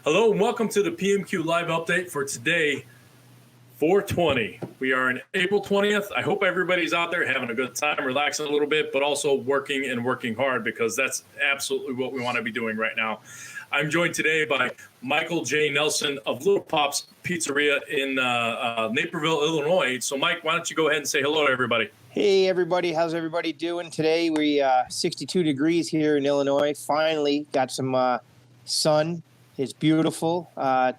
Hello and welcome to the PMQ live update for today, 4/20. We are on April 20th. I hope everybody's out there having a good time, relaxing a little bit, but also working and working hard because that's absolutely what we want to be doing right now. I'm joined today by Michael J. Nelson of Little Pop's Pizzeria in Naperville, Illinois. So Mike, why don't you go ahead and say hello to everybody? Hey everybody, how's everybody doing today? We 62 degrees here in Illinois. Finally got some sun. It's beautiful.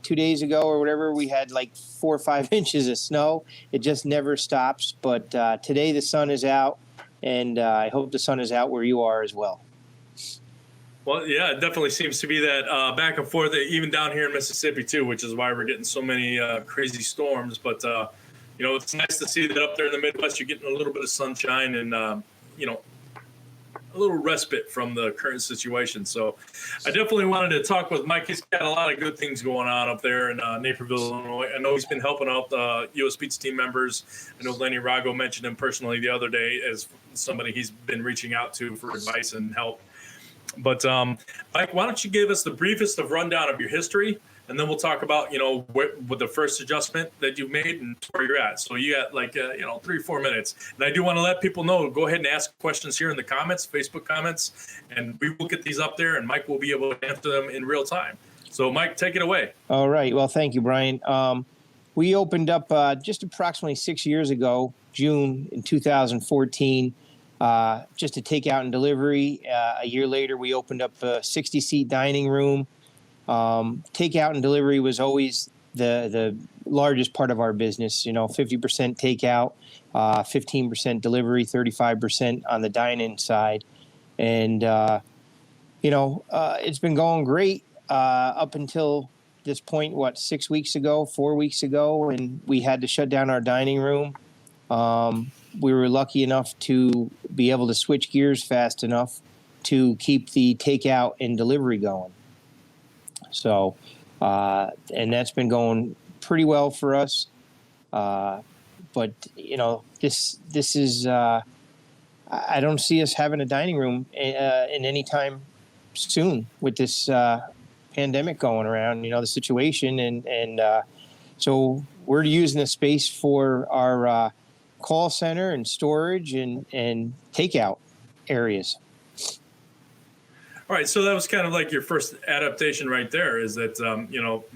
2 days ago or whatever, we had like 4 or 5 inches of snow. It just never stops. But today the sun is out, and I hope the sun is out where you are as well. Well, yeah, it definitely seems to be that back and forth, even down here in Mississippi too, which is why we're getting so many crazy storms. But it's nice to see that up there in the Midwest, you're getting a little bit of sunshine and a little respite from the current situation. So I definitely wanted to talk with Mike. He's got a lot of good things going on up there in Naperville, Illinois. I know he's been helping out the U.S. Pizza team members. I know Lenny Rago mentioned him personally the other day as somebody he's been reaching out to for advice and help. But Mike, why don't you give us the briefest of rundown of your history, and then we'll talk about, what the first adjustment that you made and where you're at. So you got 3 or 4 minutes. And I do want to let people know, go ahead and ask questions here in the comments, Facebook comments, and we will get these up there, and Mike will be able to answer them in real time. So Mike, take it away. All right. Well, thank you, Brian. We opened up just approximately 6 years ago, June in 2014, just a takeout and delivery. A year later, we opened up a 60-seat dining room. Takeout and delivery was always the largest part of our business, 50% takeout, 15% delivery, 35% on the dine-in side. And, it's been going great up until this point, 6 weeks ago, 4 weeks ago, and we had to shut down our dining room. We were lucky enough to be able to switch gears fast enough to keep the takeout and delivery going. So, and that's been going pretty well for us. But, this is, I don't see us having a dining room in any time soon with this pandemic going around, the situation. And so we're using the space for our call center and storage and takeout areas. All right, so that was kind of like your first adaptation right there, is that,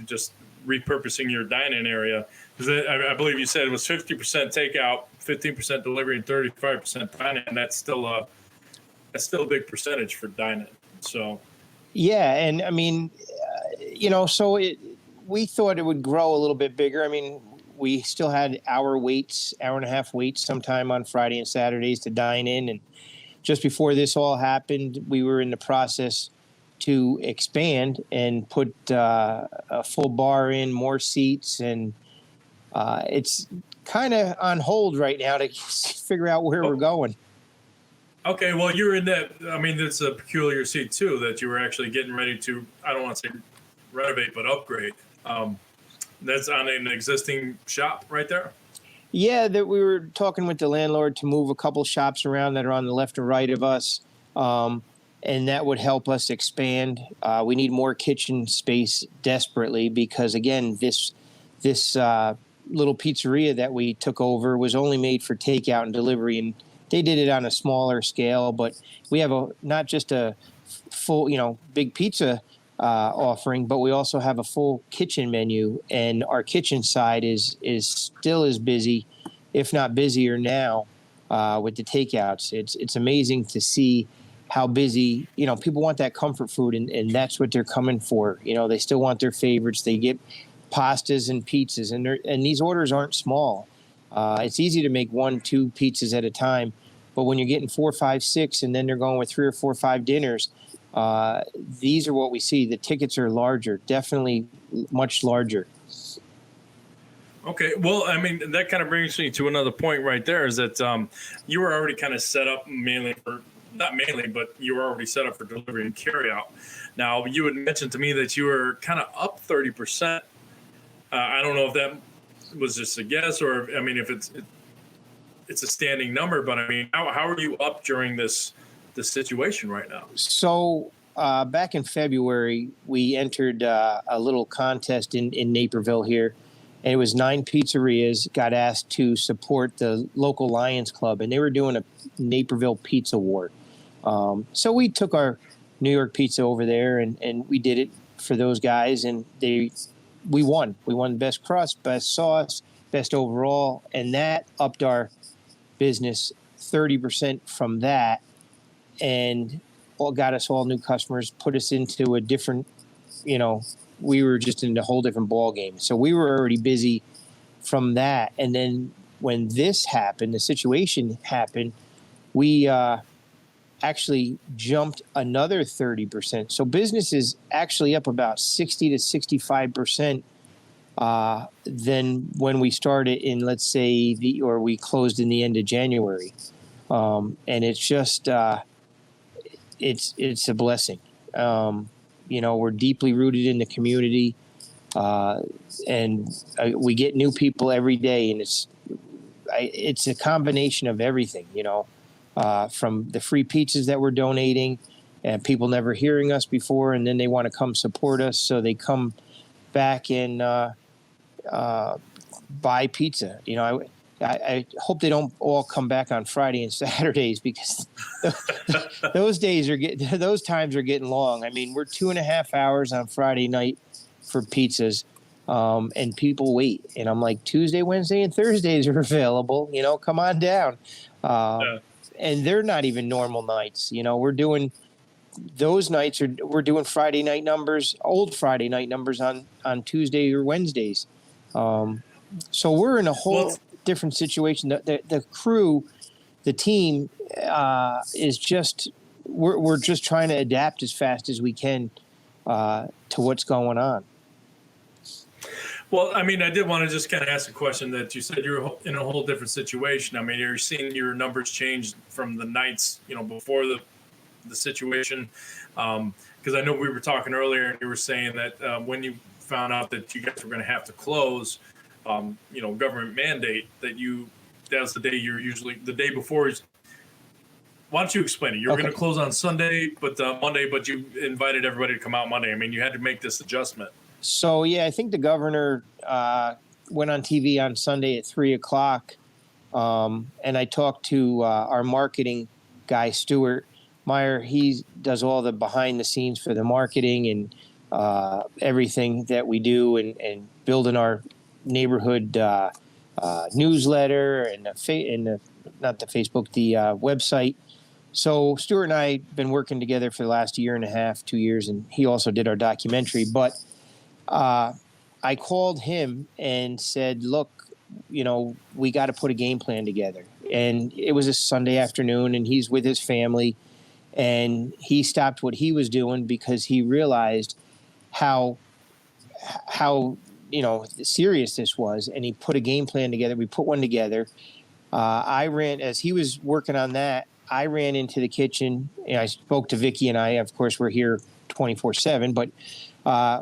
just repurposing your dine-in area. I believe you said it was 50% takeout, 15% delivery, and 35% dine-in. That's still a big percentage for dine-in. So, yeah, and I mean, we thought it would grow a little bit bigger. I mean, we still had hour and a half waits sometime on Friday and Saturdays to dine in. And just before this all happened, we were in the process to expand and put a full bar in, more seats. And it's kind of on hold right now to figure out where we're going. Okay, well, you're in that. I mean, it's a peculiar seat, too, that you were actually getting ready to, I don't want to say renovate, but upgrade. That's on an existing shop right there? Yeah, that we were talking with the landlord to move a couple shops around that are on the left and right of us, and that would help us expand. We need more kitchen space desperately because, again, this little pizzeria that we took over was only made for takeout and delivery, and they did it on a smaller scale. But we have not just a full, big pizza offering, but we also have a full kitchen menu, and our kitchen side is still as busy, if not busier now, with the takeouts. It's amazing to see how busy, people want that comfort food, and that's what they're coming for. They still want their favorites. They get pastas and pizzas, and these orders aren't small. It's easy to make 1-2 pizzas at a time, but when you're getting 4, 5, 6, and then they're going with 3 or 4 or 5 dinners, these are what we see. The tickets are larger, definitely much larger. Okay, well, I mean, that kind of brings me to another point right there, is that you were already kind of set up but you were already set up for delivery and carry out. Now, you had mentioned to me that you were kind of up 30%. I don't know if that was just a guess or, I mean, if it's a standing number, but I mean, how are you up during this situation right now? So back in February, we entered a little contest in Naperville here, and it was 9 pizzerias got asked to support the local Lions Club, and they were doing a Naperville Pizza War. So we took our New York pizza over there, and we did it for those guys, and we won. We won best crust, best sauce, best overall, and that upped our business 30% from that, and all got us all new customers, put us into a different, we were just in a whole different ball game. So we were already busy from that, and then when this happened, the situation happened, we actually jumped another 30%. So business is actually up about 60 to 65% than when we started in, let's say, we closed in the end of January. And it's just, it's a blessing. We're deeply rooted in the community, and we get new people every day, and it's a combination of everything, from the free pizzas that we're donating and people never hearing us before, and then they want to come support us, so they come back and buy pizza. I hope they don't all come back on Friday and Saturdays, because those times are getting long. I mean, we're 2.5 hours on Friday night for pizzas, and people wait. And I'm like, Tuesday, Wednesday, and Thursdays are available. Come on down. Yeah. And they're not even normal nights. We're doing those nights. We're doing Friday night numbers, old Friday night numbers on Tuesday or Wednesdays. So we're in a whole different situation. The crew, the team, is just we're just trying to adapt as fast as we can to what's going on. Well, I mean, I did want to just kind of ask a question that you said you're in a whole different situation. I mean, you're seeing your numbers change from the nights, before the situation. Because I know we were talking earlier, and you were saying that when you found out that you guys were going to have to close, government mandate, that's the day you're usually the day before. Why don't you explain it? You were going to close on Sunday, but Monday, but you invited everybody to come out Monday. I mean, you had to make this adjustment. So, yeah, I think the governor went on TV on Sunday at 3:00, and I talked to our marketing guy, Stuart Meyer. He does all the behind the scenes for the marketing and everything that we do, and building our neighborhood newsletter and the website. So Stuart and I have been working together for the last 1.5 2 years, and he also did our documentary. But I called him and said, look, we got to put a game plan together. And it was a Sunday afternoon, and he's with his family, and he stopped what he was doing because he realized how serious this was, and he put a game plan together. We put one together. As he was working on that, I ran into the kitchen, and I spoke to Vicky, and I, of course, we're here 24/7, but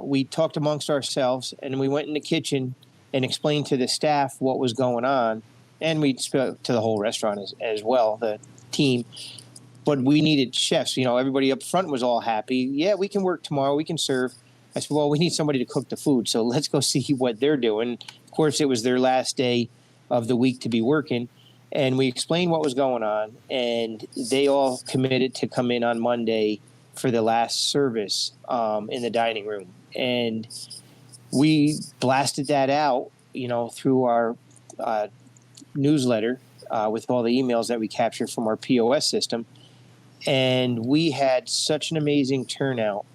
we talked amongst ourselves, and we went in the kitchen and explained to the staff what was going on, and we spoke to the whole restaurant as well, the team. But we needed chefs. Everybody up front was all happy. Yeah, we can work tomorrow. We can serve. I said, well, we need somebody to cook the food, so let's go see what they're doing. Of course, it was their last day of the week to be working, and we explained what was going on, and they all committed to come in on Monday for the last service in the dining room. And we blasted that out, through our newsletter with all the emails that we captured from our POS system. And we had such an amazing turnout.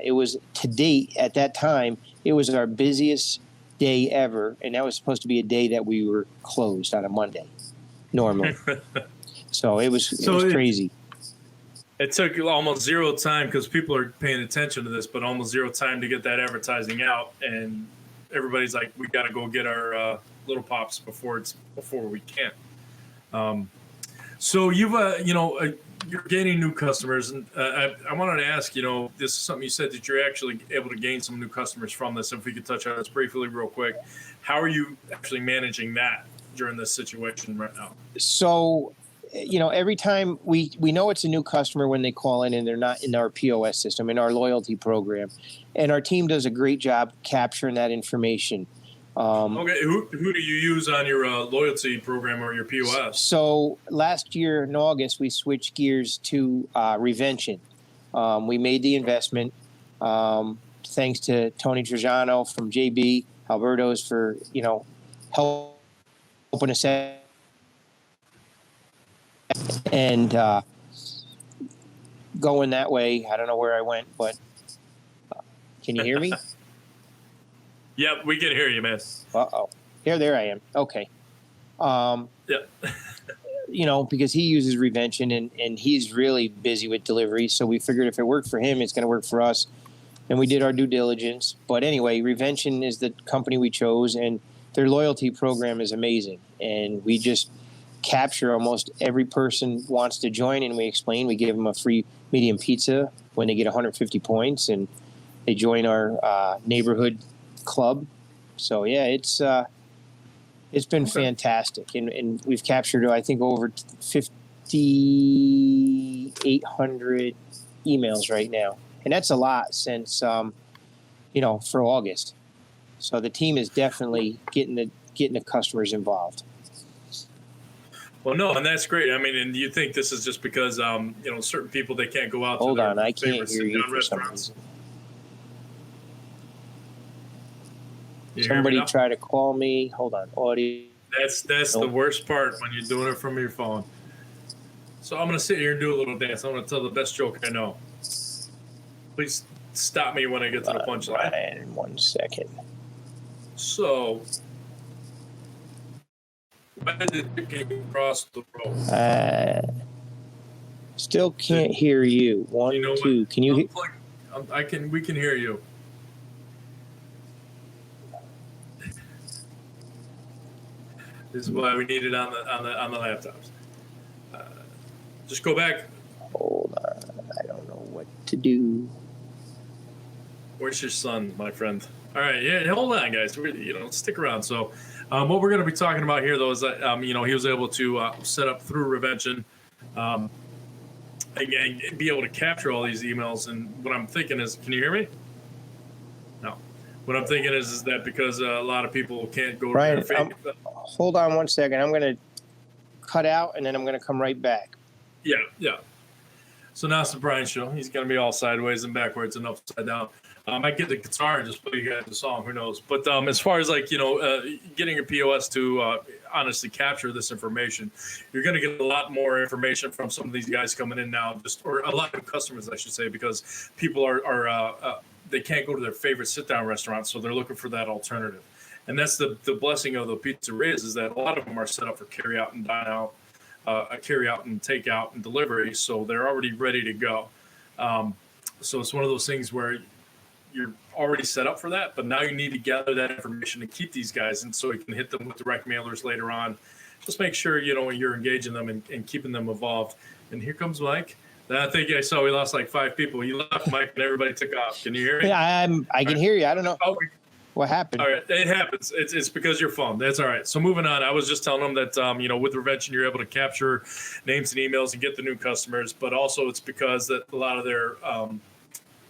It was, to date, at that time, it was our busiest day ever. And that was supposed to be a day that we were closed on a Monday, normally. So it was crazy. It took almost zero time, because people are paying attention to this, but almost zero time to get that advertising out. And everybody's like, we got to go get our little pops before we can. So you're gaining new customers, and I wanted to ask, this is something you said that you're actually able to gain some new customers from this. If we could touch on this briefly real quick, how are you actually managing that during this situation right now? So every time we know it's a new customer when they call in and they're not in our POS system, in our loyalty program, and our team does a great job capturing that information. Okay, who do you use on your loyalty program or your POS? So last year in August, we switched gears to Revention. We made the investment thanks to Tony Trajano from JB, Alberto's for helping us out. And going that way, I don't know where I went, but can you hear me? Yep, we can hear you, man. Uh-oh. There I am. Okay. Yeah. Because he uses Revention and he's really busy with delivery. So we figured if it worked for him, it's going to work for us. And we did our due diligence. But anyway, Revention is the company we chose, and their loyalty program is amazing. And we just capture almost every person wants to join, and we explain. We give them a free medium pizza when they get 150 points, and they join our neighborhood club. So yeah, it's been fantastic, and we've captured I think over 5,800 emails right now, and that's a lot since for August. So the team is definitely getting the customers involved. Well, no, and that's great. I mean, and you think this is just because certain people, they can't go out Hold to their on, I can't favorite hear you sit-down for some restaurants. reason. You hear me Somebody now? try to call me. Hold on, audio. That's the worst part when you're doing it from your phone. So I'm going to sit here and do a little dance. I'm going to tell the best joke I know. Please stop me when I get to the punchline. Ryan, 1 second. So, when did it came across the road? Still can't hear you. One, You know what? two. Can you? We can hear you. This is why we need it on the laptops. Just go back. Hold on. I don't know what to do. Where's your son, my friend? All right, yeah, hold on, guys. Stick around. So, what we're going to be talking about here, though, is that he was able to set up through Revention, and be able to capture all these emails. And what I'm thinking is, can you hear me? No. What I'm thinking is that because a lot of people can't go Brian, to their favorite. hold on 1 second. I'm going to cut out, and then I'm going to come right back. Yeah. So now it's the Brian show. He's going to be all sideways and backwards and upside down. I might get the guitar and just play you guys a song. Who knows? But as far as getting your POS to honestly capture this information, you're going to get a lot more information from some of these guys coming in now, or a lot of customers, I should say, because people are they can't go to their favorite sit-down restaurant, so they're looking for that alternative. And that's the blessing of the pizzerias, is that a lot of them are set up for carry out and dine out, carry out and take out and delivery, so they're already ready to go. So it's one of those things where you're already set up for that, but now you need to gather that information to keep these guys, and so you can hit them with direct mailers later on. Just make sure you're engaging them and keeping them involved. And here comes Mike. I think I saw we lost like 5 people. He left, Mike, and everybody took off. Can you hear me? Yeah, I can hear you. I don't know what happened. All right, it happens. It's because your phone. That's all right. So moving on, I was just telling them that with Revention you're able to capture names and emails and get the new customers, but also it's because that a lot of their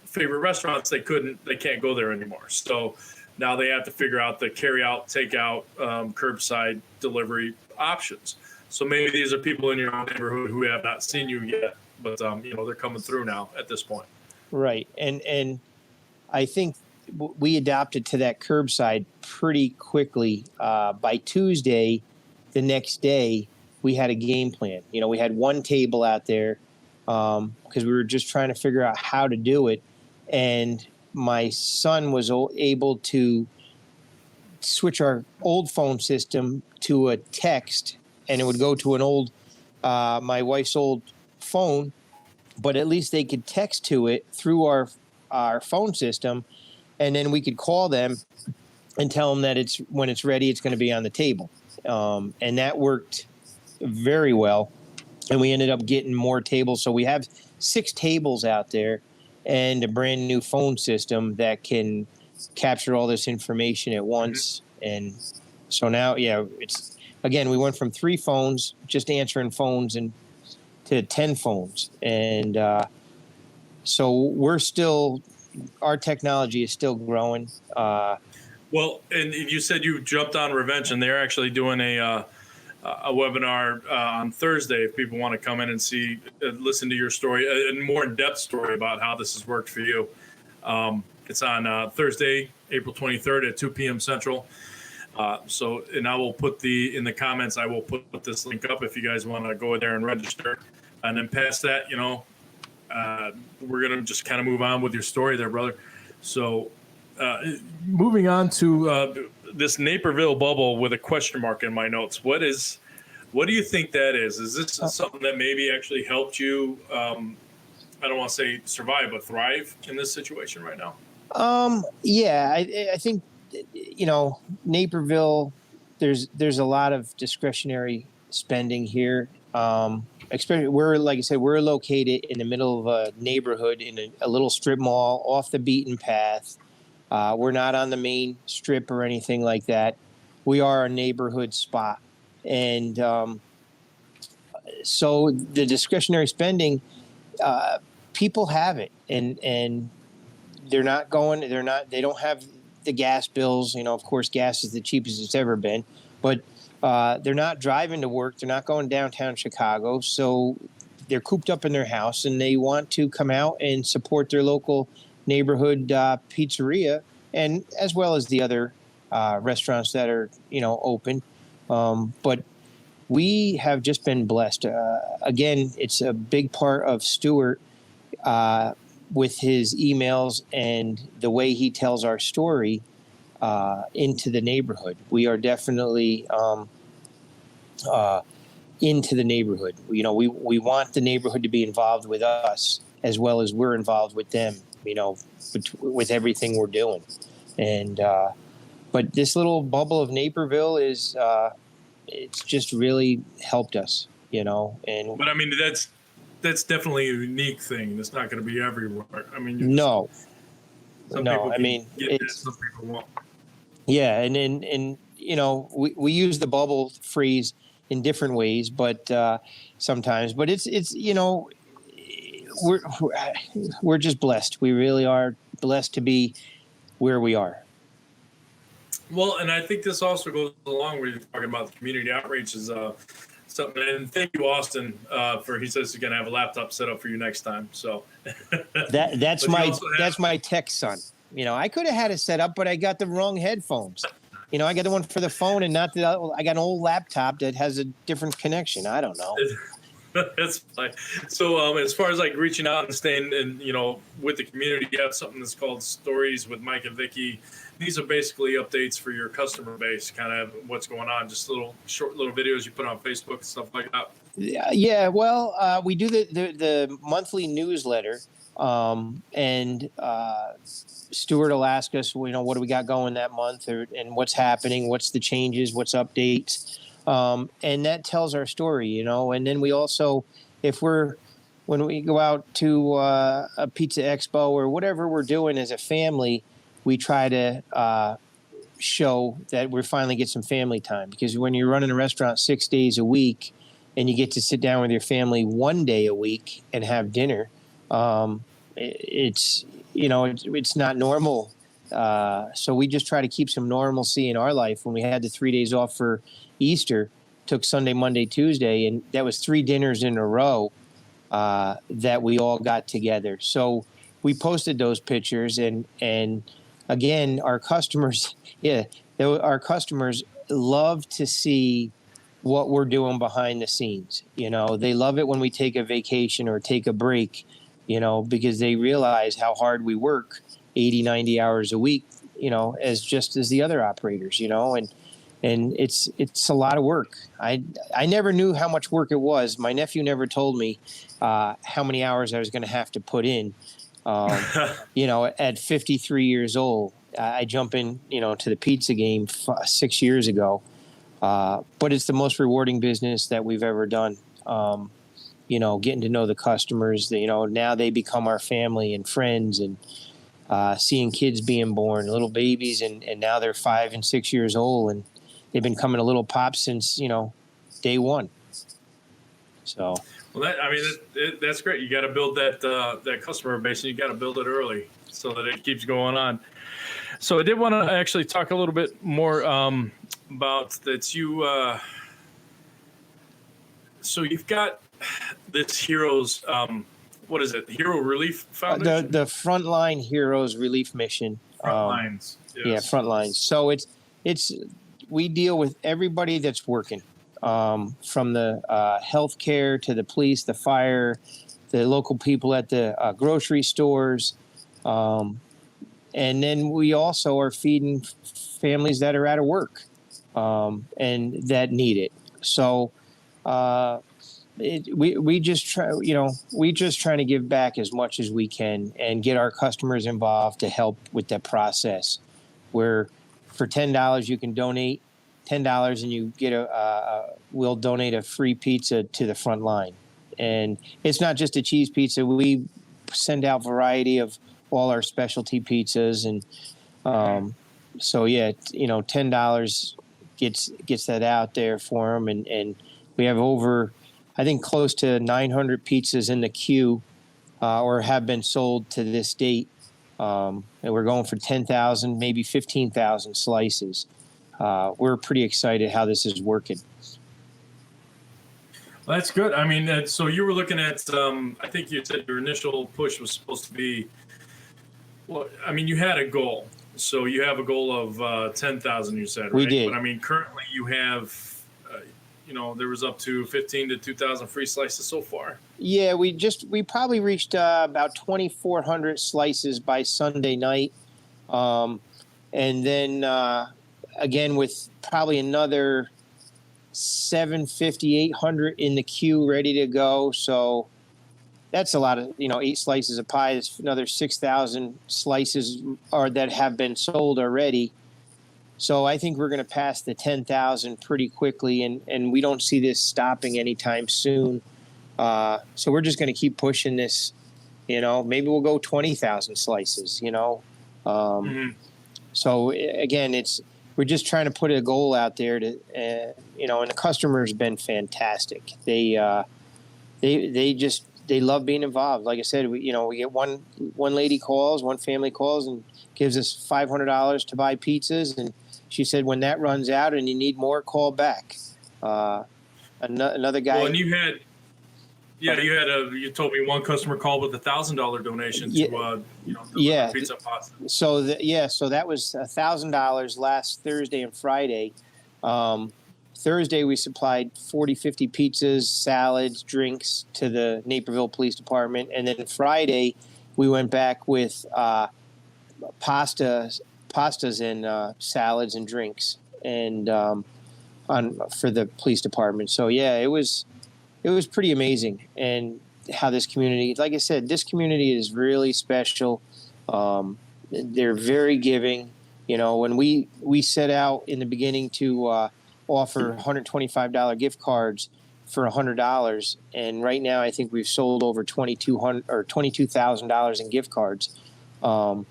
favorite restaurants they can't go there anymore. So now they have to figure out the carry out, take out, curbside delivery options. So maybe these are people in your own neighborhood who have not seen you yet, but they're coming through now at this point. Right, and I think we adopted to that curbside pretty quickly. By Tuesday, the next day, we had a game plan. We had one table out there because we were just trying to figure out how to do it. And my son was able to switch our old phone system to a text, and it would go to an old, my wife's old phone, but at least they could text to it through our phone system. And then we could call them and tell them that when it's ready, it's going to be on the table. And that worked very well. And we ended up getting more tables. So we have 6 tables out there and a brand new phone system that can capture all this information at once. And so now, again, we went from 3 phones, just answering phones, and to 10 phones. And so our technology is still growing. Well, and you said you jumped on Revention. They're actually doing a webinar on Thursday if people want to come in and listen to your story, a more in-depth story about how this has worked for you. It's on Thursday, April 23rd at 2 p.m. Central. And I will put in the comments, I will put this link up if you guys want to go there and register. And then past that, we're going to just kind of move on with your story there, brother. So moving on to this Naperville Bubble with a question mark in my notes. What do you think that is? Is this something that maybe actually helped you, I don't want to say survive, but thrive in this situation right now? Yeah, I think, Naperville, there's a lot of discretionary spending here. Especially like I said, we're located in the middle of a neighborhood in a little strip mall off the beaten path. We're not on the main strip or anything like that. We are a neighborhood spot. And so the discretionary spending, people have it, and they don't have the gas bills. Of course, gas is the cheapest it's ever been, but they're not driving to work. They're not going downtown Chicago. So they're cooped up in their house, and they want to come out and support their local neighborhood pizzeria, and as well as the other restaurants that are, open. But we have just been blessed. Again, it's a big part of Stuart with his emails and the way he tells our story into the neighborhood. We are definitely into the neighborhood. We want the neighborhood to be involved with us as well as we're involved with them, with everything we're doing. And but this little bubble of Naperville is it's just really helped us, And but I mean, that's definitely a unique thing. It's not going to be everywhere. I mean, no. Some people some people won't. Yeah, and we use the bubble freeze in different ways, but sometimes, but it's we're just blessed. We really are blessed to be where we are. Well, and I think this also goes along with you talking about the community outreach is something. And thank you, Austin, he says he's going to have a laptop set up for you next time. So that's my tech son. I could have had it set up, but I got the wrong headphones. I got the one for the phone and not the other. I got an old laptop that has a different connection. I don't know. That's fine. So as far as like reaching out and staying and, with the community, you have something that's called Stories with Mike and Vicky. These are basically updates for your customer base, kind of what's going on, just short little videos you put on Facebook and stuff like that. Yeah. Well, we do the monthly newsletter, and Stuart will ask us, what do we got going that month, and what's happening, what's the changes, what's updates, and that tells our story, And then we also, when we go out to a pizza expo or whatever we're doing as a family, we try to show that we're finally get some family time, because when you're running a restaurant 6 days a week and you get to sit down with your family 1 day a week and have dinner, it's not normal. So we just try to keep some normalcy in our life. When we had the 3 days off for Easter, took Sunday, Monday, Tuesday, and that was 3 dinners in a row that we all got together. So we posted those pictures, and again, our customers, our customers love to see what we're doing behind the scenes. They love it when we take a vacation or take a break, because they realize how hard we work 80, 90 hours a week, as the other operators, and it's a lot of work. I never knew how much work it was. My nephew never told me how many hours I was going to have to put in. At 53 years old, I jump in, to the pizza game 6 years ago. But it's the most rewarding business that we've ever done. Getting to know the customers, now they become our family and friends, and seeing kids being born, little babies, and now they're 5 and 6 years old, and they've been coming to Little Pop since, day one. So. Well, that's great. You got to build that customer base, and you got to build it early so that it keeps going on. So I did want to actually talk a little bit more about that. So you've got this Heroes. What is it? Hero Relief Foundation. The Frontline Heroes Relief Mission. Frontlines. Yes. Yeah, Frontlines. So we deal with everybody that's working. From the healthcare to the police, the fire, the local people at the grocery stores. And then we also are feeding families that are out of work and that need it. So we just try to give back as much as we can and get our customers involved to help with that process. Where for $10 you can donate $10 and you get we'll donate a free pizza to the front line. And it's not just a cheese pizza. We send out variety of all our specialty pizzas. And so, yeah, $10 gets that out there for them. And we have over, I think, close to 900 pizzas in the queue or have been sold to this date. And we're going for 10,000, maybe 15,000 slices. We're pretty excited how this is working. Well, that's good. I mean, so you were looking at, I think you said your initial push was supposed to be, well, I mean, you had a goal. So you have a goal of 10,000, you said, right? We did. But I mean, currently you have, there was up to 15 to 2,000 free slices so far. Yeah, we probably reached about 2,400 slices by Sunday night. And then, again, with probably another 750, 800 in the queue ready to go. So that's a lot of, 8 slices of pie. That's another 6,000 slices that have been sold already. So I think we're going to pass the 10,000 pretty quickly, and we don't see this stopping anytime soon. So we're just going to keep pushing this, maybe we'll go 20,000 slices, So again, we're just trying to put a goal out there to, and the customer's been fantastic. They love being involved. Like I said, we get one family calls and gives us $500 to buy pizzas. And she said, when that runs out and you need more, call back. Another guy. Well, and you told me one customer called with $1,000 donation to, pizza pasta. So that was $1,000 last Thursday and Friday. Thursday we supplied 40, 50 pizzas, salads, drinks to the Naperville Police Department, and then Friday we went back with pastas and salads and drinks, and for the police department. So yeah, it was pretty amazing, and how this community, like I said, this community is really special. They're very giving. When we set out in the beginning to offer $125 gift cards for $100, and right now I think we've sold over $22,000 in gift cards. And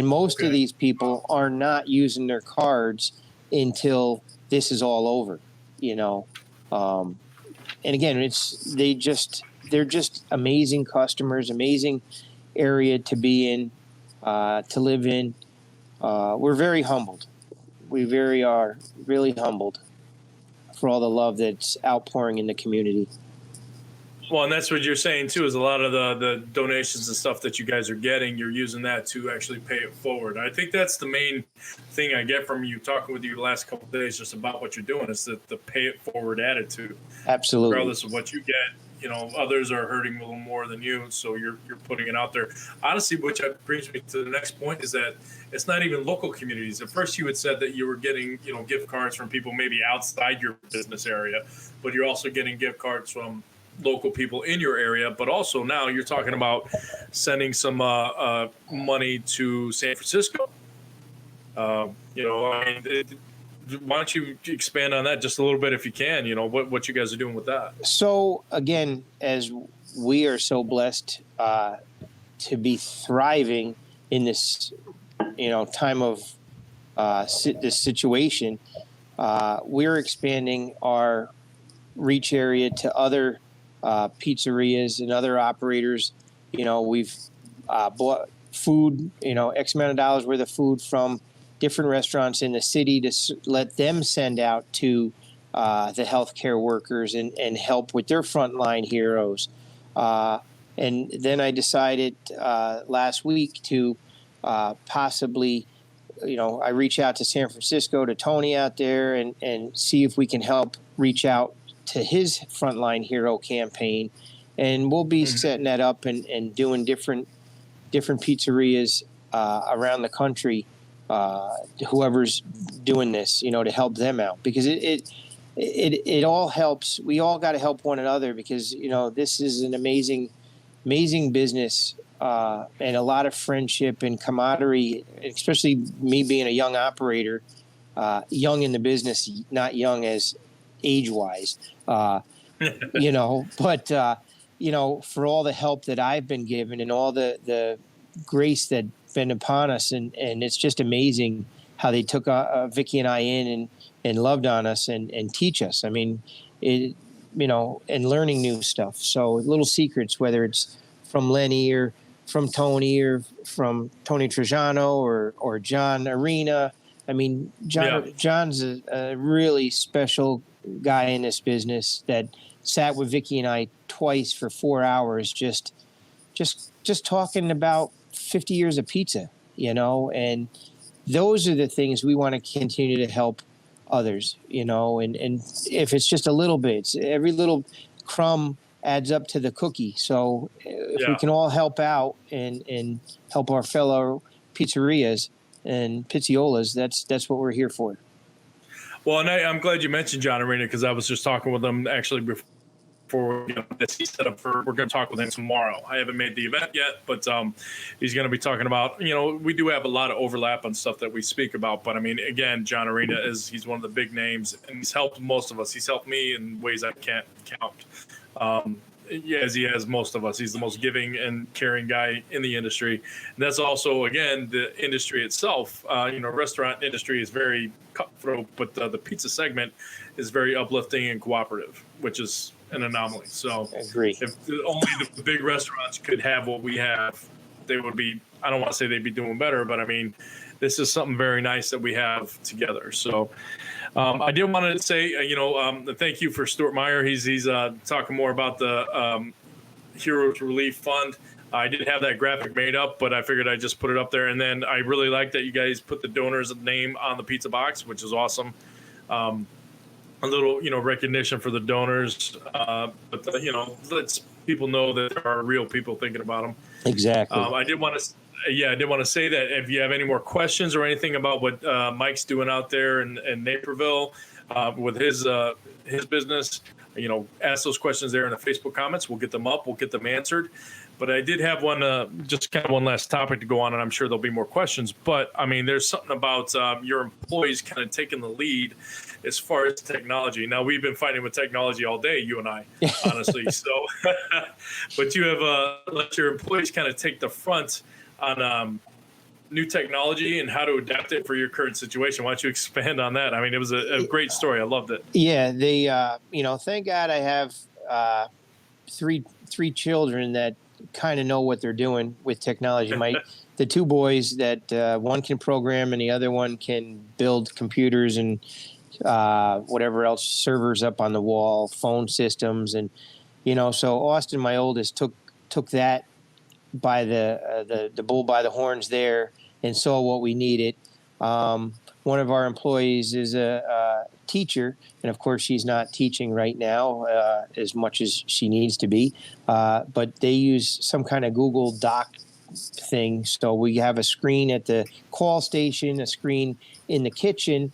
most of these people are not using their cards until this is all over, And again, they're just amazing customers, amazing area to be in, to live in. We're very humbled. We are really humbled for all the love that's outpouring in the community. Well, and that's what you're saying too, is a lot of the donations and stuff that you guys are getting, you're using that to actually pay it forward. I think that's the main thing I get from you talking with you the last couple of days, just about what you're doing, is the pay it forward attitude. Absolutely. Regardless of what you get, others are hurting a little more than you, so you're putting it out there. Honestly, which brings me to the next point, is that it's not even local communities. At first, you had said that you were getting, gift cards from people maybe outside your business area, but you're also getting gift cards from local people in your area. But also now you're talking about sending some money to San Francisco. Why don't you expand on that just a little bit if you can, what you guys are doing with that? So again, as we are so blessed to be thriving in this, time of this situation, we're expanding our reach area to other pizzerias and other operators. We've bought food, X amount of dollars worth of food from different restaurants in the city to let them send out to the healthcare workers and help with their frontline heroes. And then I decided last week to possibly, I reach out to San Francisco, to Tony out there, and see if we can help reach out to his frontline hero campaign. And we'll be setting that up and doing different pizzerias around the country, whoever's doing this, to help them out, because it all helps. We all got to help one another, because this is an amazing business, and a lot of friendship and camaraderie, especially me being a young operator, young in the business, not young as age-wise, but for all the help that I've been given and all the grace that's been upon us, and it's just amazing how they took Vicky and I in and loved on us and teach us. I mean, and learning new stuff. So little secrets, whether it's from Lenny or from Tony or from Tony Trajano or John Arena. I mean, John's a really special guy in this business that sat with Vicky and I twice for 4 hours, just talking about 50 years of pizza, and those are the things we want to continue to help others, and if it's just a little bit, every little crumb adds up to the cookie. So if we can all help out and help our fellow pizzerias and pizziolas, that's what we're here for. Well, and I'm glad you mentioned John Arena, because I was just talking with him actually before this. He set up we're going to talk with him tomorrow. I haven't made the event yet, but he's going to be talking about, we do have a lot of overlap on stuff that we speak about. But I mean, again, John Arena he's one of the big names, and he's helped most of us. He's helped me in ways I can't count. As he has most of us. He's the most giving and caring guy in the industry. And that's also, again, the industry itself. Restaurant industry is very cutthroat, but the pizza segment is very uplifting and cooperative, which is an anomaly. So I agree. If only the big restaurants could have what we have, they would be, I don't want to say they'd be doing better, but I mean, this is something very nice that we have together. So I did want to say, thank you for Stuart Meyer. He's talking more about the Heroes Relief Fund. I did have that graphic made up, but I figured I'd just put it up there. And then I really like that you guys put the donor's name on the pizza box, which is awesome. A little, recognition for the donors, but lets people know that there are real people thinking about them. Exactly. I did want to say that if you have any more questions or anything about what Mike's doing out there in Naperville with his business, ask those questions there in the Facebook comments. We'll get them up. We'll get them answered. But I did have just kind of one last topic to go on, and I'm sure there'll be more questions. But, I mean, there's something about your employees kind of taking the lead as far as technology. Now, we've been fighting with technology all day, you and I, honestly. But you have let your employees kind of take the front on new technology and how to adapt it for your current situation. Why don't you expand on that? I mean, it was a great story. I loved it. Yeah, thank God I have three children that kind of know what they're doing with technology. The two boys that one can program and the other one can build computers and whatever else, servers up on the wall, phone systems, and so Austin, my oldest, took that by the bull by the horns there and saw what we needed. One of our employees is a teacher, and of course she's not teaching right now as much as she needs to be, but they use some kind of Google Doc thing. So we have a screen at the call station, a screen in the kitchen,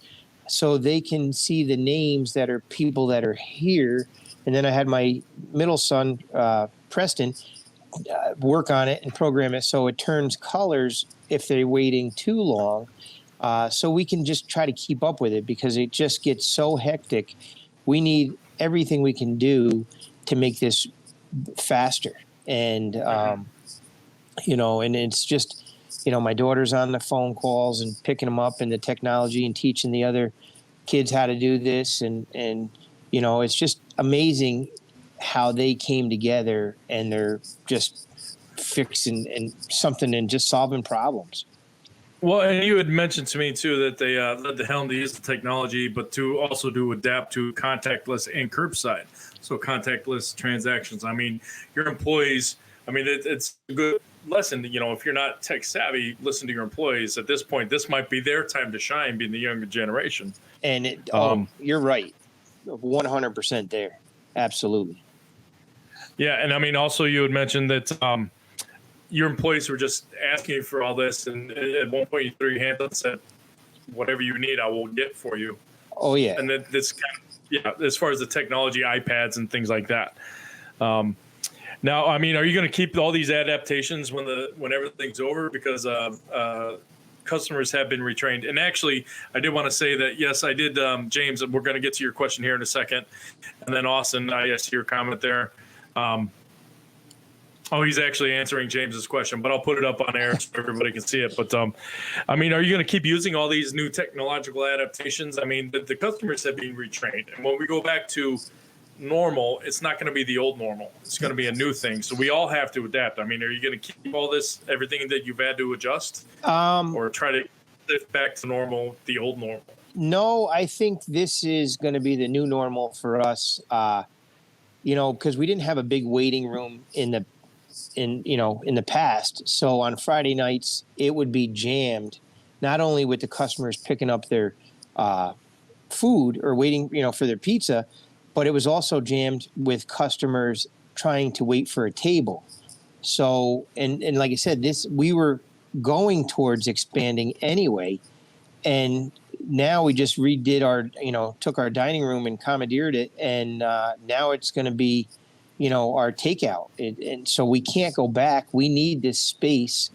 so they can see the names that are people that are here. And then I had my middle son, Preston, work on it and program it so it turns colors if they're waiting too long. So we can just try to keep up with it because it just gets so hectic. We need everything we can do to make this faster. And, and it's just, my daughter's on the phone calls and picking them up and the technology and teaching the other kids how to do this, and it's just amazing how they came together, and they're just fixing and something and just solving problems. Well, and you had mentioned to me too that they led the helm to use the technology, but to also do adapt to contactless and curbside. So contactless transactions. I mean, your employees. I mean, it's a good lesson. If you're not tech savvy, listen to your employees. At this point, this might be their time to shine, being the younger generation. And you're right, 100% there. Absolutely. Yeah, and I mean, also you had mentioned that your employees were just asking you for all this, and at one point you threw your hand up and said, "Whatever you need, I will get for you." Oh yeah. And that's kind of, as far as the technology, iPads and things like that. Now, I mean, are you going to keep all these adaptations when everything's over? Because customers have been retrained. And actually, I did want to say that, yes, I did, James, we're going to get to your question here in a second. And then Austin, I see your comment there. He's actually answering James's question, but I'll put it up on air so everybody can see it. But, I mean, are you going to keep using all these new technological adaptations? I mean, the customers have been retrained. And when we go back to normal, it's not going to be the old normal. It's going to be a new thing. So we all have to adapt. I mean, are you going to keep all this, everything that you've had to adjust, or try to lift back to normal, the old normal? No, I think this is going to be the new normal for us. Because we didn't have a big waiting room in the past. So on Friday nights, it would be jammed, not only with the customers picking up their food or waiting, for their pizza, but it was also jammed with customers trying to wait for a table. So, and like I said, we were going towards expanding anyway. And now we just redid took our dining room and commandeered it. And now it's going to be, our takeout. And so we can't go back. We need this space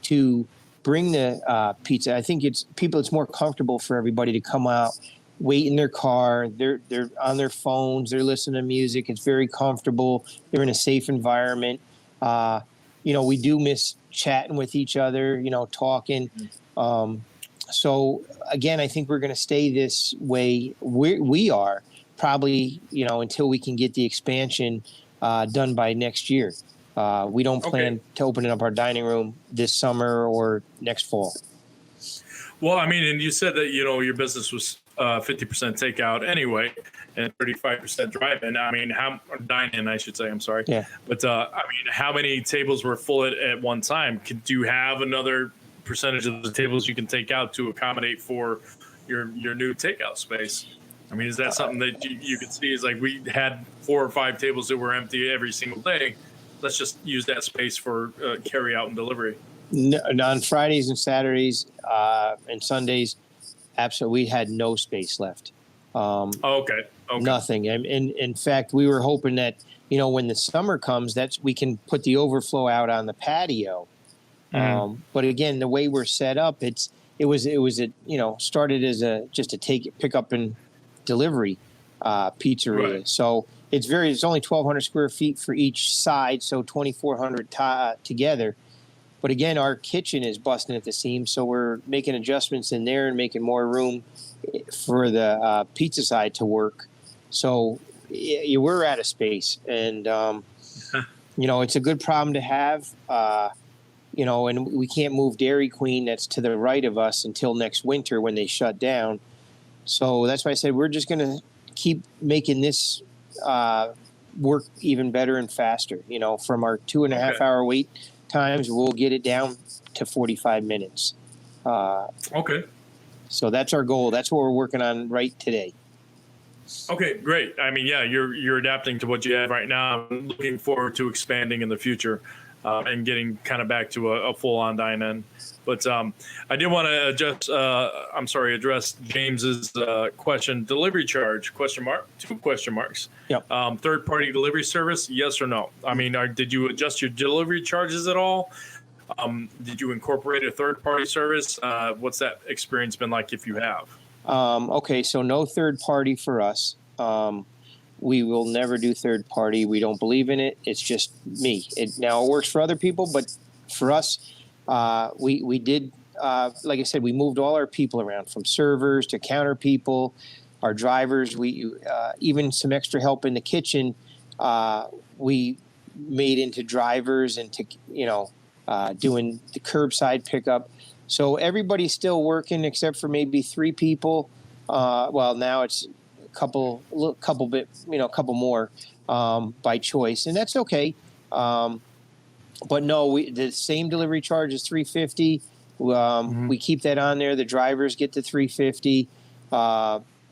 to bring the pizza. I think it's more comfortable for everybody to come out, wait in their car. They're on their phones. They're listening to music. It's very comfortable. They're in a safe environment. We do miss chatting with each other, talking. So again, I think we're going to stay this way. We are probably, until we can get the expansion done by next year. We don't plan to open up our dining room this summer or next fall. Well, I mean, and you said that, your business was 50% takeout anyway, and 35% drive-in. I mean, dine-in, I should say. I'm sorry. Yeah. But I mean, how many tables were full at one time? Do you have another percentage of the tables you can take out to accommodate for your new takeout space? I mean, is that something that you could see? Is like we had 4 or 5 tables that were empty every single day. Let's just use that space for carry out and delivery. No, on Fridays and Saturdays and Sundays, absolutely, we had no space left. Okay. Nothing. And in fact, we were hoping that, when the summer comes, we can put the overflow out on the patio. Mm-hmm. But again, the way we're set up, it was started as just a pick up and delivery pizzeria. Right. So it's only 1,200 square feet for each side, so 2,400 together. But again, our kitchen is busting at the seams, so we're making adjustments in there and making more room for the pizza side to work. So we're out of space, and it's a good problem to have. And we can't move Dairy Queen that's to the right of us until next winter when they shut down. So that's why I said we're just going to keep making this work even better and faster. From our 2.5 hour wait times, we'll get it down to 45 minutes. So that's our goal. That's what we're working on right today. Okay, great. I mean, yeah, you're adapting to what you have right now. I'm looking forward to expanding in the future and getting kind of back to a full-on dine-in. But I did want to address James's question. Delivery charge, question mark, 2 question marks. Yep. Third-party delivery service, yes or no? I mean, did you adjust your delivery charges at all? Did you incorporate a third-party service? What's that experience been like if you have? Okay, so no third-party for us. We will never do third-party. We don't believe in it. It's just me. Now, it works for other people, but for us, we did, like I said, we moved all our people around, from servers to counter people our drivers. We even some extra help in the kitchen. We made into drivers and to doing the curbside pickup. So everybody's still working except for maybe 3 people. Well, now it's a couple more by choice, and that's okay. But no, the same delivery charge is $350. We keep that on there. The drivers get the $350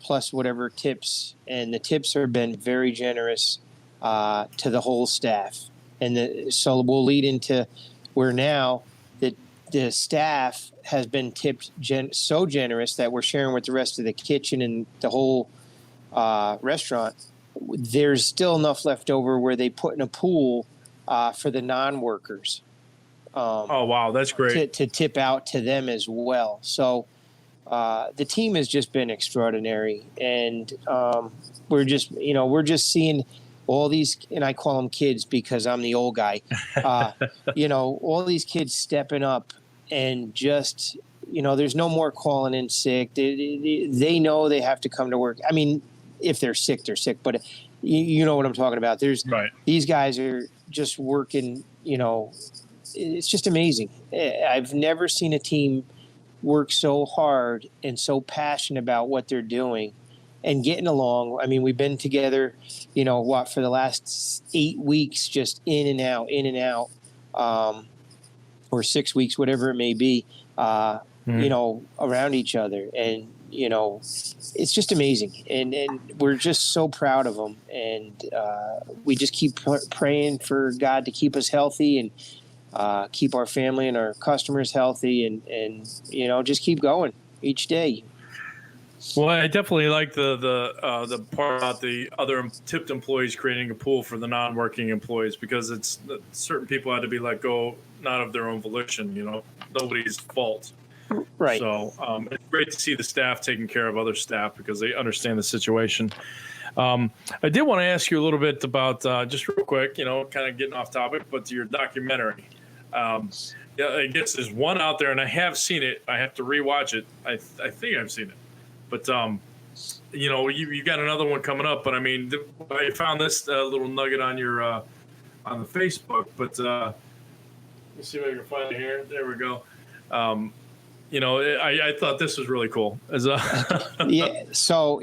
plus whatever tips, and the tips have been very generous to the whole staff. And so we'll lead into where now the staff has been tipped so generous that we're sharing with the rest of the kitchen and the whole restaurant. There's still enough left over where they put in a pool for the non-workers. Oh, wow. That's great. To tip out to them as well. So the team has just been extraordinary. And we're just seeing all these, and I call them kids because I'm the old guy, all these kids stepping up and just, there's no more calling in sick. They know they have to come to work. I mean, if they're sick, they're sick, but you know what I'm talking about. These guys are just working, it's just amazing. I've never seen a team work so hard and so passionate about what they're doing and getting along. I mean, we've been together, for the last 8 weeks, just in and out, or 6 weeks, whatever it may be, around each other. And, it's just amazing. And we're just so proud of them. And we just keep praying for God to keep us healthy and keep our family and our customers healthy and just keep going each day. Well, I definitely like the part about the other tipped employees creating a pool for the non-working employees, because it's certain people had to be let go, not of their own volition, nobody's fault. Right. So it's great to see the staff taking care of other staff because they understand the situation. I did want to ask you a little bit about, just real quick, kind of getting off topic, but your documentary. I guess there's one out there, and I have seen it. I have to rewatch it. I think I've seen it. But, you got another one coming up. But, I mean, I found this little nugget on your on the Facebook. But let me see if I can find it here. There we go. I thought this was really cool. Yeah. So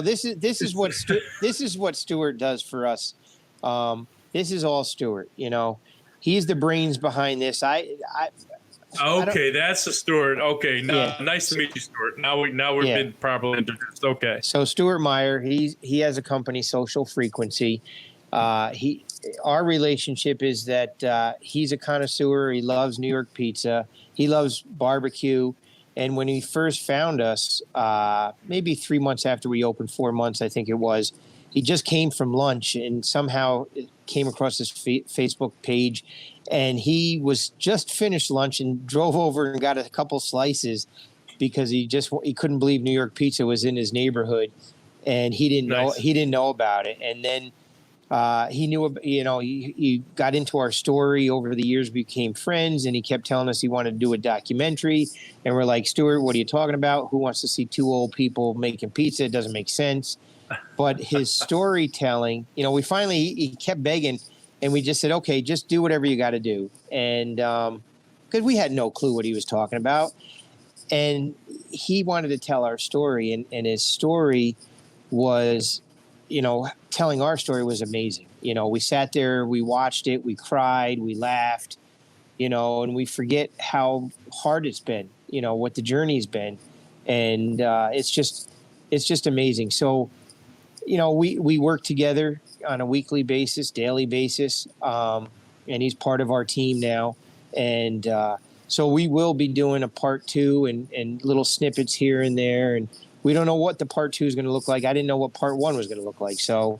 this is what Stuart does for us. This is all Stuart. He's the brains behind this. Okay, that's the Stuart. Okay, nice to meet you, Stuart. Now we've been properly introduced. Okay. So Stuart Meyer, he has a company, Social Frequency. Our relationship is that he's a connoisseur. He loves New York pizza. He loves barbecue. And when he first found us, maybe 3 months after we opened, 4 months, I think it was, he just came from lunch and somehow came across this Facebook page. And he was just finished lunch and drove over and got a couple slices because he couldn't believe New York pizza was in his neighborhood, and he didn't know about it. And then he knew, he got into our story over the years, became friends, and he kept telling us he wanted to do a documentary. And we're like, Stuart, what are you talking about? Who wants to see 2 old people making pizza? It doesn't make sense. But his storytelling, he kept begging. And we just said, okay, just do whatever you got to do. And because we had no clue what he was talking about. And he wanted to tell our story. And his story was, telling our story was amazing. We sat there, we watched it, we cried, we laughed, and we forget how hard it's been, what the journey's been. And it's just amazing. So, we work together on a weekly basis, daily basis, and he's part of our team now. And so we will be doing a part 2 and little snippets here and there. And we don't know what the part 2 is going to look like. I didn't know what part 1 was going to look like. So,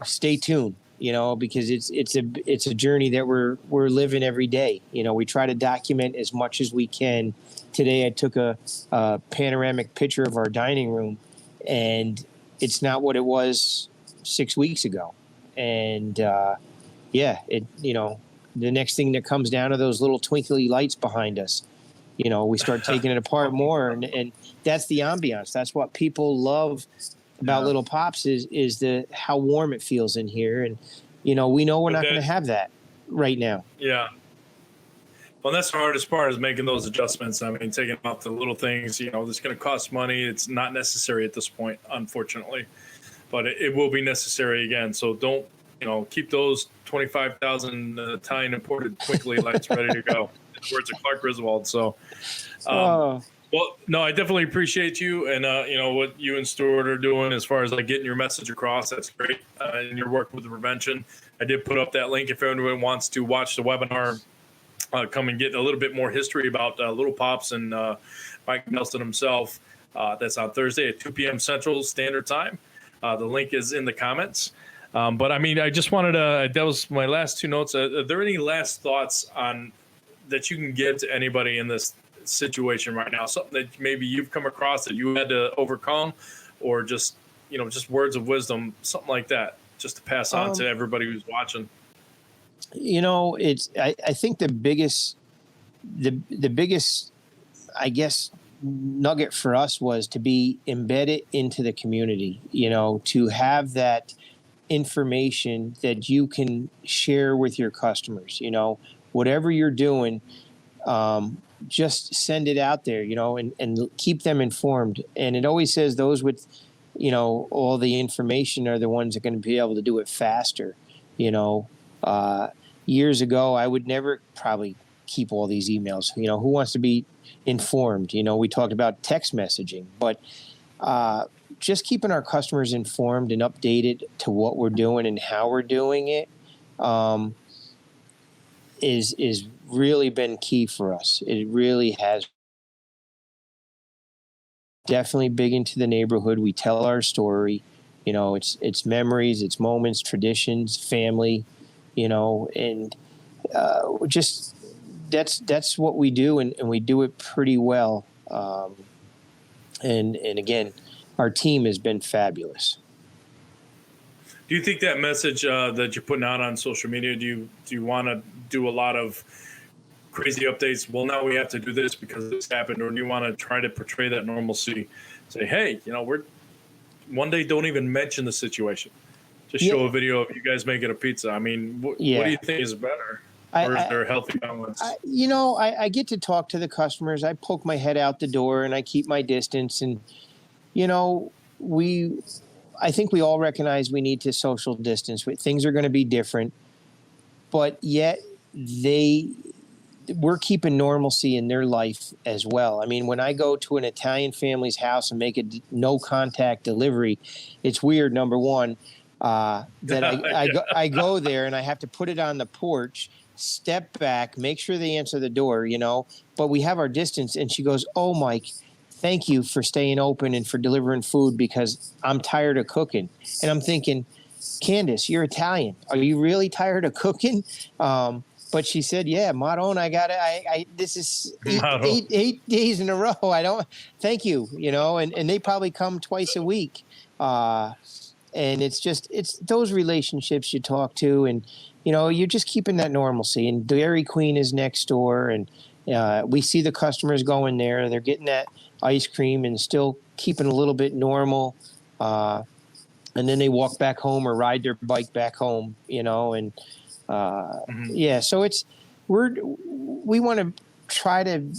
stay tuned, because it's a journey that we're living every day. We try to document as much as we can. Today I took a panoramic picture of our dining room, and it's not what it was 6 weeks ago. And, the next thing that comes down are those little twinkly lights behind us. We start taking it apart more, and that's the ambiance. That's what people love about Little Pops is the how warm it feels in here, and we know we're not going to have that right now. Yeah. Well, that's the hardest part is making those adjustments. I mean, taking out the little things, that's going to cost money. It's not necessary at this point, unfortunately, but it will be necessary again. So don't, keep those 25,000 Italian imported twinkly lights ready to go. In the words of Clark Griswold. So, well, no, I definitely appreciate you and, what you and Stuart are doing as far as like getting your message across. That's great. And your work with the Revention. I did put up that link if anyone wants to watch the webinar. Come and get a little bit more history about Little Pops and Mike Nelson himself. That's on Thursday at 2 p.m. Central Standard Time. The link is in the comments. But I mean, I just wanted to, that was my last two notes. Are there any last thoughts on that you can give to anybody in this situation right now? Something that maybe you've come across that you had to overcome, or just, just words of wisdom, something like that, just to pass on to everybody who's watching. I think the biggest, I guess, nugget for us was to be embedded into the community, to have that information that you can share with your customers, whatever you're doing, just send it out there, and keep them informed. And it always says those with, all the information are the ones that are going to be able to do it faster, years ago, I would never probably keep all these emails. Who wants to be informed? We talked about text messaging, but just keeping our customers informed and updated to what we're doing and how we're doing it is really been key for us. It really has. Definitely big into the neighborhood. We tell our story. It's memories, it's moments, traditions, family. And just that's what we do, and we do it pretty well. And again, our team has been fabulous. Do you think that message that you're putting out on social media, do you want to do a lot of crazy updates? Well, now we have to do this because this happened, or do you want to try to portray that normalcy? Say, hey, we're one day don't even mention the situation. Just show a video of you guys making a pizza. I mean, what do you think is better? Or is there a healthy balance? I get to talk to the customers. I poke my head out the door and I keep my distance. And, I think we all recognize we need to social distance. Things are going to be different. But yet we're keeping normalcy in their life as well. I mean, when I go to an Italian family's house and make a no contact delivery, it's weird, number one. That I go there and I have to put it on the porch, step back, make sure they answer the door, but we have our distance. And she goes, "Oh, Mike, thank you for staying open and for delivering food because I'm tired of cooking." And I'm thinking, Candace, you're Italian. Are you really tired of cooking? But she said, "Yeah, Maron, I got it. This is eight days in a row. I don't, thank you, and they probably come twice a week. And it's those relationships you talk to, and, you're just keeping that normalcy. And Dairy Queen is next door, and we see the customers going there. They're getting that ice cream and still keeping a little bit normal. And then they walk back home or ride their bike back home, and so we want to try to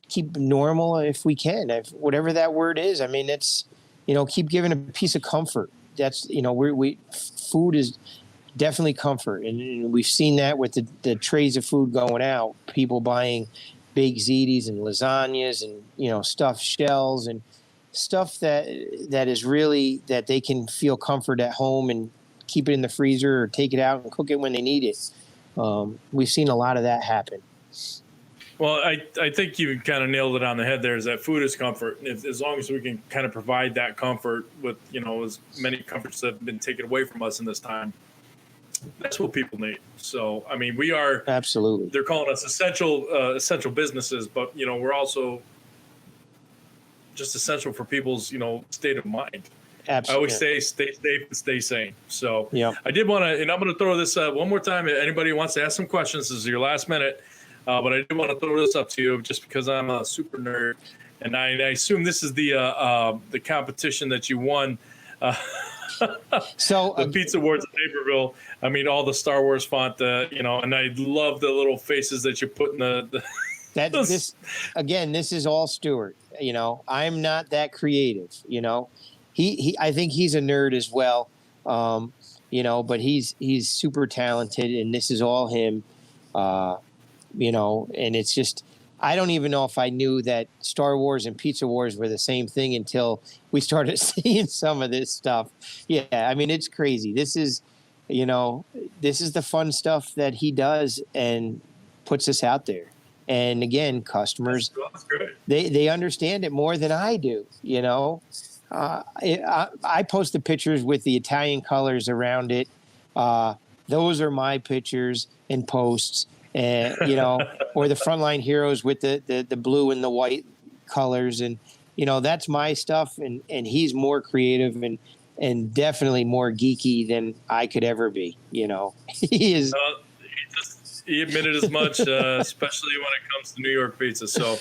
keep normal if we can, whatever that word is. I mean, it's, keep giving a piece of comfort. That's, food is definitely comfort. And we've seen that with the trays of food going out, people buying baked ziti and lasagnas and, stuffed shells and stuff that is really that they can feel comfort at home and keep it in the freezer or take it out and cook it when they need it. We've seen a lot of that happen. Well, I think you kind of nailed it on the head there, is that food is comfort. As long as we can kind of provide that comfort with, as many comforts that have been taken away from us in this time, that's what people need. So, I mean, we are absolutely, they're calling us essential businesses, but, we're also just essential for people's, state of mind. Absolutely. I always say stay safe and stay sane. So I did want to, and I'm going to throw this one more time. If anybody wants to ask some questions, this is your last minute. But I do want to throw this up to you just because I'm a super nerd, and I assume this is the competition that you won. So the Pizza Awards in Naperville. I mean, all the Star Wars font, and I love the little faces that you put in the this is all Stuart. I'm not that creative. I think he's a nerd as well. But he's super talented, and this is all him. And it's just, I don't even know if I knew that Star Wars and Pizza Wars were the same thing until we started seeing some of this stuff. Yeah, I mean, it's crazy. This is the fun stuff that he does and puts us out there. And again, customers, they understand it more than I do. I post the pictures with the Italian colors around it. Those are my pictures and posts. And or the frontline heroes with the blue and the white colors, and that's my stuff. And he's more creative and definitely more geeky than I could ever be. He is. He admitted as much, especially when it comes to New York pizza. So,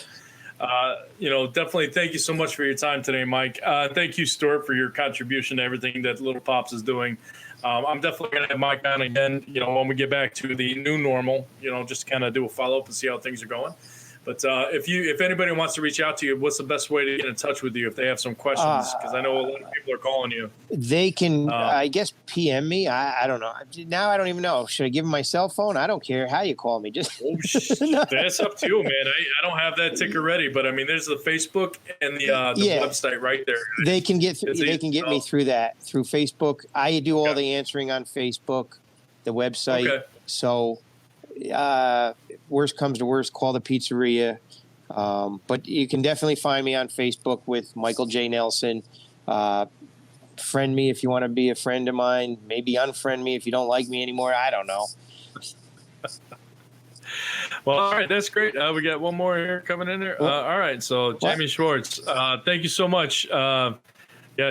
definitely thank you so much for your time today, Mike. Thank you, Stuart, for your contribution to everything that Little Pops is doing. I'm definitely going to have Mike on again, when we get back to the new normal, just kind of do a follow-up and see how things are going. But if anybody wants to reach out to you, what's the best way to get in touch with you if they have some questions? Because I know a lot of people are calling you. They can, I guess, PM me. I don't know. Now I don't even know. Should I give them my cell phone? I don't care how you call me. Just that's up to you, man. I don't have that ticker ready, but I mean, there's the Facebook and the website right there. They can get me through Facebook. I do all the answering on Facebook, the website. Okay. So. Worst comes to worst, call the Pizzeria. But you can definitely find me on Facebook with Michael J. Nelson. Friend me if you want to be a friend of mine. Maybe unfriend me if you don't like me anymore. I don't know. Well, all right, that's great. We got one more here coming in there. All right, so Jamie Schwartz, thank you so much.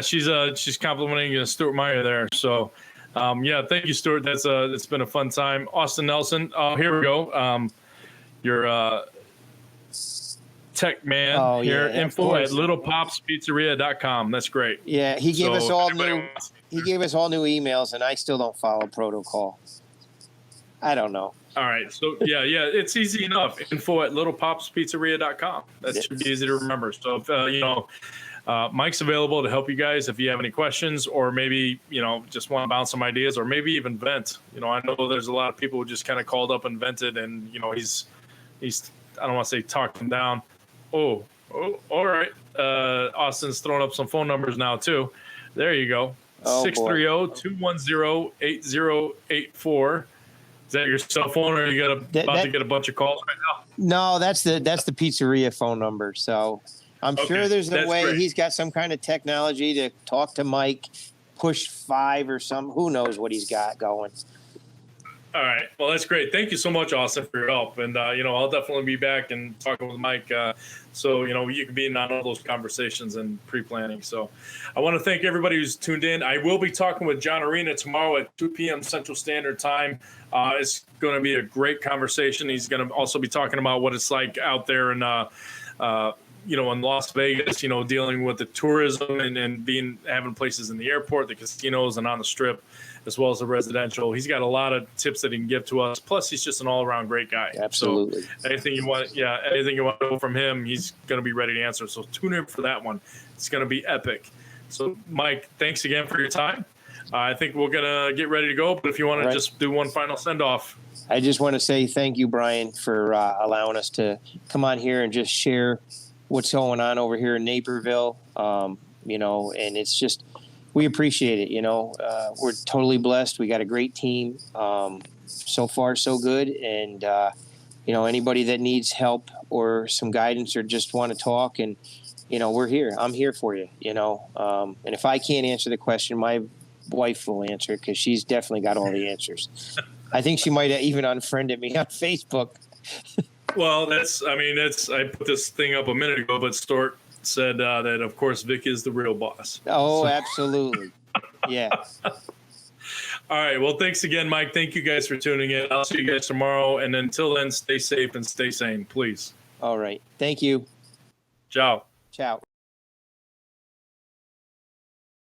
She's complimenting Stuart Meyer there. So. Thank you, Stuart. It's been a fun time. Austin Nelson. Oh, here we go. Your tech man here. Info at littlepopspizzeria.com. That's great. Yeah, he gave us all new emails, and I still don't follow protocol. I don't know. All right. So it's easy enough. Info at littlepopspizzeria.com. That should be easy to remember. So if Mike's available to help you guys if you have any questions, or maybe, just want to bounce some ideas, or maybe even vent. I know there's a lot of people who just kind of called up and vented, and, he's I don't want to say talking down. Oh, all right. Austin's throwing up some phone numbers now too. There you go. 630-210-8084. Is that your cell phone, or are you about to get a bunch of calls right now? No, that's the Pizzeria phone number. So I'm sure there's a way. Great. He's got some kind of technology to talk to Mike, push 5 or some. Who knows what he's got going. All right. Well, that's great. Thank you so much, Austin, for your help. And, I'll definitely be back and talking with Mike. So you can be in on all those conversations and pre-planning. So I want to thank everybody who's tuned in. I will be talking with John Arena tomorrow at 2 p.m. Central Standard Time. It's going to be a great conversation. He's going to also be talking about what it's like out there in Las Vegas, dealing with the tourism and having places in the airport, the casinos, and on the Strip, as well as the residential. He's got a lot of tips that he can give to us. Plus, he's just an all-around great guy. Absolutely. So anything you want to know from him, he's going to be ready to answer. So tune in for that one. It's going to be epic. So, Mike, thanks again for your time. I think we're going to get ready to go, but if you want to just do one final send-off. I just want to say thank you, Brian, for allowing us to come on here and just share what's going on over here in Naperville, and it's just, we appreciate it. We're totally blessed. We got a great team. So far, so good. And, anybody that needs help or some guidance or just want to talk, and, we're here. I'm here for you, and if I can't answer the question, my wife will answer it, because she's definitely got all the answers. I think she might have even unfriended me on Facebook. Well, I put this thing up a minute ago, but Stuart said that, of course, Vic is the real boss. Oh, so. Absolutely. Yeah. All right. Well, thanks again, Mike. Thank you guys for tuning in. I'll see you guys tomorrow. And until then, stay safe and stay sane, please. All right. Thank you. Ciao. Ciao.